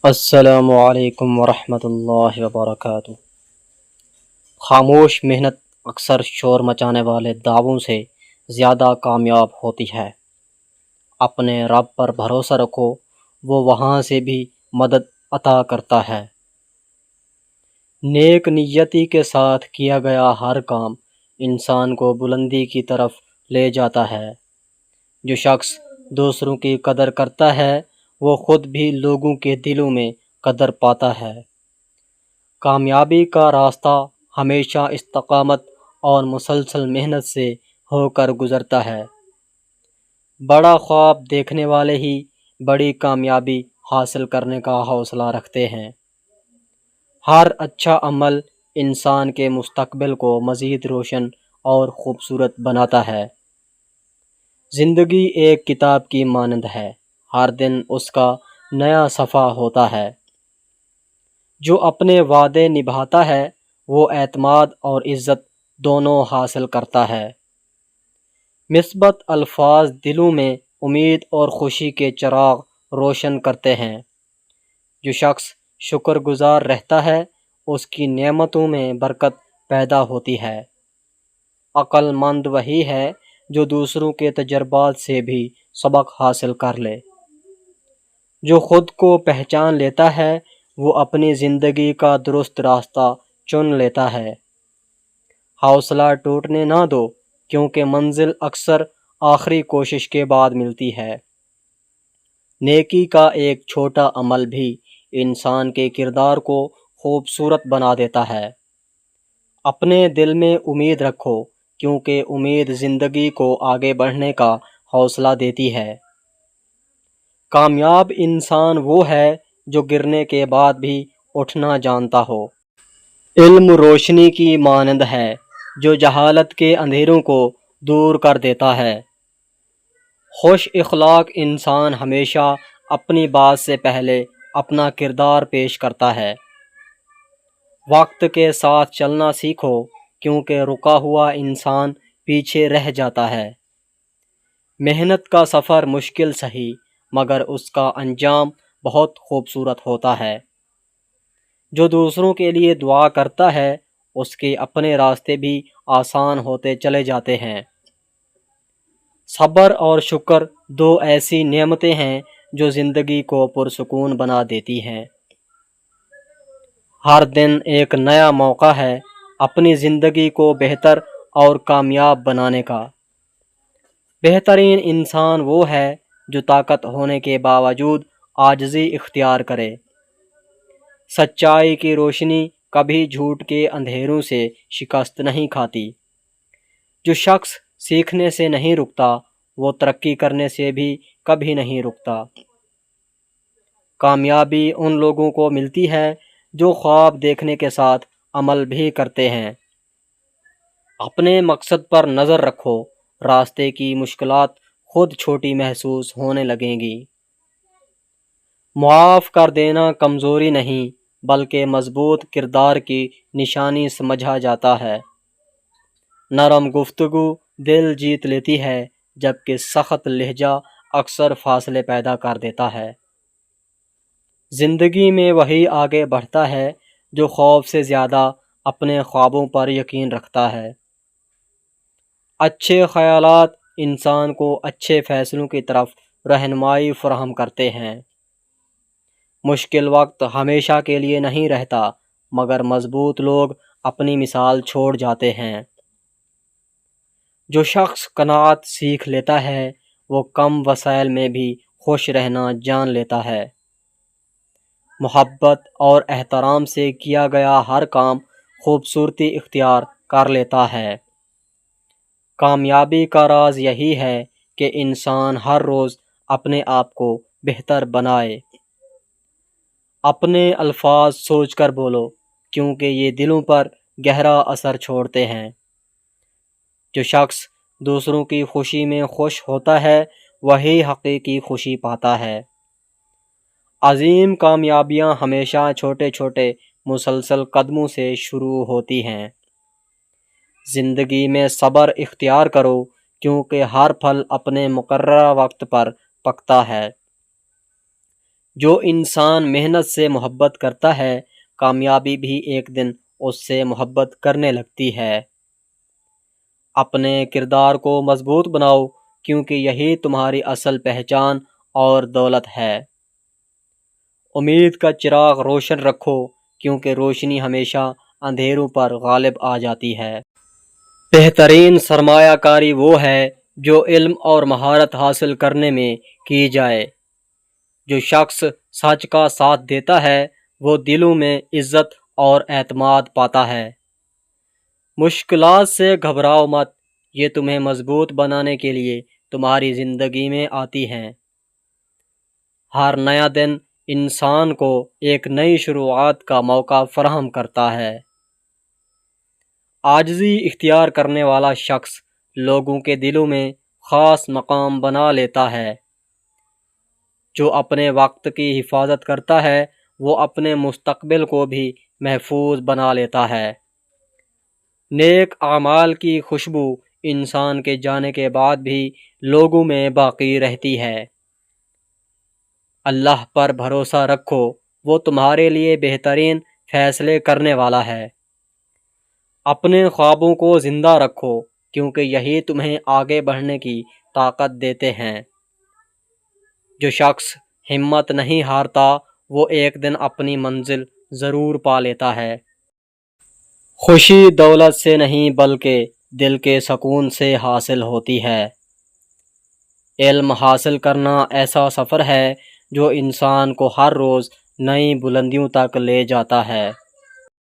السلام علیکم ورحمۃ اللہ وبرکاتہ۔ خاموش محنت اکثر شور مچانے والے دعووں سے زیادہ کامیاب ہوتی ہے۔ اپنے رب پر بھروسہ رکھو، وہ وہاں سے بھی مدد عطا کرتا ہے۔ نیک نیتی کے ساتھ کیا گیا ہر کام انسان کو بلندی کی طرف لے جاتا ہے۔ جو شخص دوسروں کی قدر کرتا ہے وہ خود بھی لوگوں کے دلوں میں قدر پاتا ہے۔ کامیابی کا راستہ ہمیشہ استقامت اور مسلسل محنت سے ہو کر گزرتا ہے۔ بڑا خواب دیکھنے والے ہی بڑی کامیابی حاصل کرنے کا حوصلہ رکھتے ہیں۔ ہر اچھا عمل انسان کے مستقبل کو مزید روشن اور خوبصورت بناتا ہے۔ زندگی ایک کتاب کی مانند ہے، ہر دن اس کا نیا صفحہ ہوتا ہے۔ جو اپنے وعدے نبھاتا ہے وہ اعتماد اور عزت دونوں حاصل کرتا ہے۔ مثبت الفاظ دلوں میں امید اور خوشی کے چراغ روشن کرتے ہیں۔ جو شخص شکر گزار رہتا ہے اس کی نعمتوں میں برکت پیدا ہوتی ہے۔ عقل مند وہی ہے جو دوسروں کے تجربات سے بھی سبق حاصل کر لے۔ جو خود کو پہچان لیتا ہے وہ اپنی زندگی کا درست راستہ چن لیتا ہے۔ حوصلہ ٹوٹنے نہ دو، کیونکہ منزل اکثر آخری کوشش کے بعد ملتی ہے۔ نیکی کا ایک چھوٹا عمل بھی انسان کے کردار کو خوبصورت بنا دیتا ہے۔ اپنے دل میں امید رکھو، کیونکہ امید زندگی کو آگے بڑھنے کا حوصلہ دیتی ہے۔ کامیاب انسان وہ ہے جو گرنے کے بعد بھی اٹھنا جانتا ہو۔ علم روشنی کی مانند ہے جو جہالت کے اندھیروں کو دور کر دیتا ہے۔ خوش اخلاق انسان ہمیشہ اپنی بات سے پہلے اپنا کردار پیش کرتا ہے۔ وقت کے ساتھ چلنا سیکھو، کیونکہ رکا ہوا انسان پیچھے رہ جاتا ہے۔ محنت کا سفر مشکل سہی، مگر اس کا انجام بہت خوبصورت ہوتا ہے۔ جو دوسروں کے لیے دعا کرتا ہے اس کے اپنے راستے بھی آسان ہوتے چلے جاتے ہیں۔ صبر اور شکر دو ایسی نعمتیں ہیں جو زندگی کو پرسکون بنا دیتی ہیں۔ ہر دن ایک نیا موقع ہے اپنی زندگی کو بہتر اور کامیاب بنانے کا۔ بہترین انسان وہ ہے جو طاقت ہونے کے باوجود عاجزی اختیار کرے۔ سچائی کی روشنی کبھی جھوٹ کے اندھیروں سے شکست نہیں کھاتی۔ جو شخص سیکھنے سے نہیں رکتا وہ ترقی کرنے سے بھی کبھی نہیں رکتا۔ کامیابی ان لوگوں کو ملتی ہے جو خواب دیکھنے کے ساتھ عمل بھی کرتے ہیں۔ اپنے مقصد پر نظر رکھو، راستے کی مشکلات خود چھوٹی محسوس ہونے لگیں گی۔ معاف کر دینا کمزوری نہیں بلکہ مضبوط کردار کی نشانی سمجھا جاتا ہے۔ نرم گفتگو دل جیت لیتی ہے، جبکہ سخت لہجہ اکثر فاصلے پیدا کر دیتا ہے۔ زندگی میں وہی آگے بڑھتا ہے جو خوف سے زیادہ اپنے خوابوں پر یقین رکھتا ہے۔ اچھے خیالات انسان کو اچھے فیصلوں کی طرف رہنمائی فراہم کرتے ہیں۔ مشکل وقت ہمیشہ کے لیے نہیں رہتا، مگر مضبوط لوگ اپنی مثال چھوڑ جاتے ہیں۔ جو شخص قناعت سیکھ لیتا ہے وہ کم وسائل میں بھی خوش رہنا جان لیتا ہے۔ محبت اور احترام سے کیا گیا ہر کام خوبصورتی اختیار کر لیتا ہے۔ کامیابی کا راز یہی ہے کہ انسان ہر روز اپنے آپ کو بہتر بنائے۔ اپنے الفاظ سوچ کر بولو، کیونکہ یہ دلوں پر گہرا اثر چھوڑتے ہیں۔ جو شخص دوسروں کی خوشی میں خوش ہوتا ہے وہی حقیقی خوشی پاتا ہے۔ عظیم کامیابیاں ہمیشہ چھوٹے چھوٹے مسلسل قدموں سے شروع ہوتی ہیں۔ زندگی میں صبر اختیار کرو، کیونکہ ہر پھل اپنے مقررہ وقت پر پکتا ہے۔ جو انسان محنت سے محبت کرتا ہے کامیابی بھی ایک دن اس سے محبت کرنے لگتی ہے۔ اپنے کردار کو مضبوط بناؤ کیونکہ یہی تمہاری اصل پہچان اور دولت ہے۔ امید کا چراغ روشن رکھو کیونکہ روشنی ہمیشہ اندھیروں پر غالب آ جاتی ہے۔ بہترین سرمایہ کاری وہ ہے جو علم اور مہارت حاصل کرنے میں کی جائے۔ جو شخص سچ کا ساتھ دیتا ہے وہ دلوں میں عزت اور اعتماد پاتا ہے۔ مشکلات سے گھبراؤ مت، یہ تمہیں مضبوط بنانے کے لیے تمہاری زندگی میں آتی ہیں۔ ہر نیا دن انسان کو ایک نئی شروعات کا موقع فراہم کرتا ہے۔ عاجزی اختیار کرنے والا شخص لوگوں کے دلوں میں خاص مقام بنا لیتا ہے۔ جو اپنے وقت کی حفاظت کرتا ہے وہ اپنے مستقبل کو بھی محفوظ بنا لیتا ہے۔ نیک اعمال کی خوشبو انسان کے جانے کے بعد بھی لوگوں میں باقی رہتی ہے۔ اللہ پر بھروسہ رکھو، وہ تمہارے لیے بہترین فیصلے کرنے والا ہے۔ اپنے خوابوں کو زندہ رکھو کیونکہ یہی تمہیں آگے بڑھنے کی طاقت دیتے ہیں۔ جو شخص ہمت نہیں ہارتا وہ ایک دن اپنی منزل ضرور پا لیتا ہے۔ خوشی دولت سے نہیں بلکہ دل کے سکون سے حاصل ہوتی ہے۔ علم حاصل کرنا ایسا سفر ہے جو انسان کو ہر روز نئی بلندیوں تک لے جاتا ہے۔